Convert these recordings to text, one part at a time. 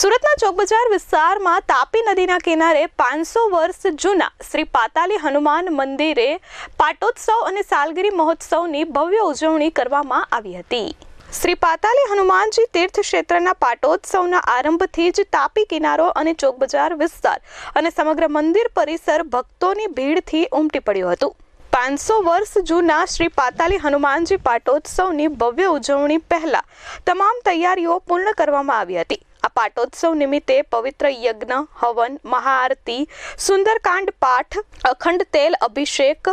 સુરતના ચોકબજાર વિસ્તારમાં તાપી નદીના કિનારે 500 વર્ષ જૂના શ્રી પાતાલી હનુમાન મંદિરે પાટોત્સવ અને સાલગીરી મહોત્સવની ભવ્ય ઉજવણી કરવામાં આવી હતી। શ્રી પાતાલી હનુમાનજી તીર્થ ક્ષેત્રના પાટોત્સવના આરંભથી જ તાપી કિનારો અને ચોકબજાર વિસ્તાર અને સમગ્ર મંદિર પરિસર ભક્તોની ભીડથી ઉમટી પડ્યું હતું। 500 વર્ષ જૂના શ્રી પાતાલી હનુમાનજી પાટોત્સવની ભવ્ય ઉજવણી પહેલા તમામ તૈયારીઓ પૂર્ણ કરવામાં આવી હતી। આ પાટોત્સવ નિમિત્તે પવિત્ર યજ્ઞ, હવન, મહાઆરતી, સુંદરકાંડ પાઠ, અખંડ તેલ અભિષેક,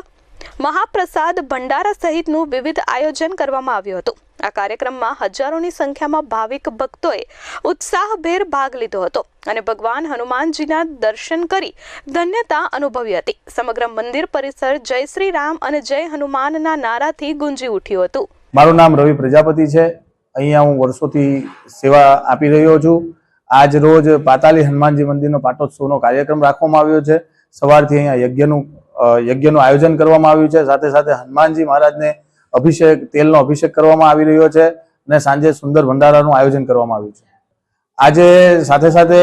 મહાપ્રસાદ, ભંડારા સહિતનું વિવિધ આયોજન કરવામાં આવ્યું હતું। આ કાર્યક્રમમાં હજારોની સંખ્યામાં ભાવિક ભક્તોએ ઉત્સાહભેર ભાગ લીધો હતો અને ભગવાન હનુમાનજીના દર્શન કરી ધન્યતા અનુભવી હતી। સમગ્ર મંદિર પરિસર જય શ્રી રામ અને જય હનુમાનના નારાથી ગુંજી ઉઠ્યું હતું। મારું નામ રવિ પ્રજાપતિ છે। અહીંયા હું વર્ષોથી સેવા આપી રહ્યો છું। આજ રોજ પાતાલી હનુમાનજી મંદિરનો પાટોત્સવનો કાર્યક્રમ રાખવામાં આવ્યો છે। સવારથી અહીંયા યજ્ઞનું આયોજન કરવામાં આવ્યું છે। સાથે સાથે હનુમાનજી મહારાજને અભિષેક, તેલનો અભિષેક કરવામાં આવી રહ્યો છે અને સાંજે સુંદર ભંડારાનું આયોજન કરવામાં આવ્યું છે। આજે સાથે સાથે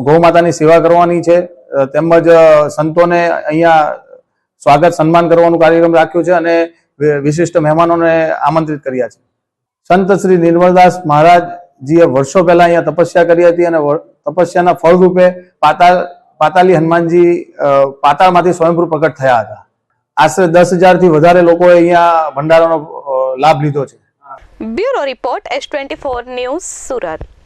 ગૌ માતાની સેવા કરવાની છે તેમજ સંતોને અહીંયા સ્વાગત સન્માન કરવાનું કાર્યક્રમ રાખ્યો છે અને વિશિષ્ટ મહેમાનોને આમંત્રિત કર્યા છે। સંત શ્રી નિર્મલદાસ મહારાજજીએ વર્ષો પહેલા અહીંયા તપસ્યા કરી હતી અને તપસ્યાના ફળરૂપે પાતાલી હનુમાનજી પાતાળમાંથી સ્વયંભૂ પ્રગટ થયા હતા। આશરે 10,000 થી વધારે લોકોએ અહીંયા ભંડારાનો લાભ લીધો છે। Bureau report S24 news, Surat.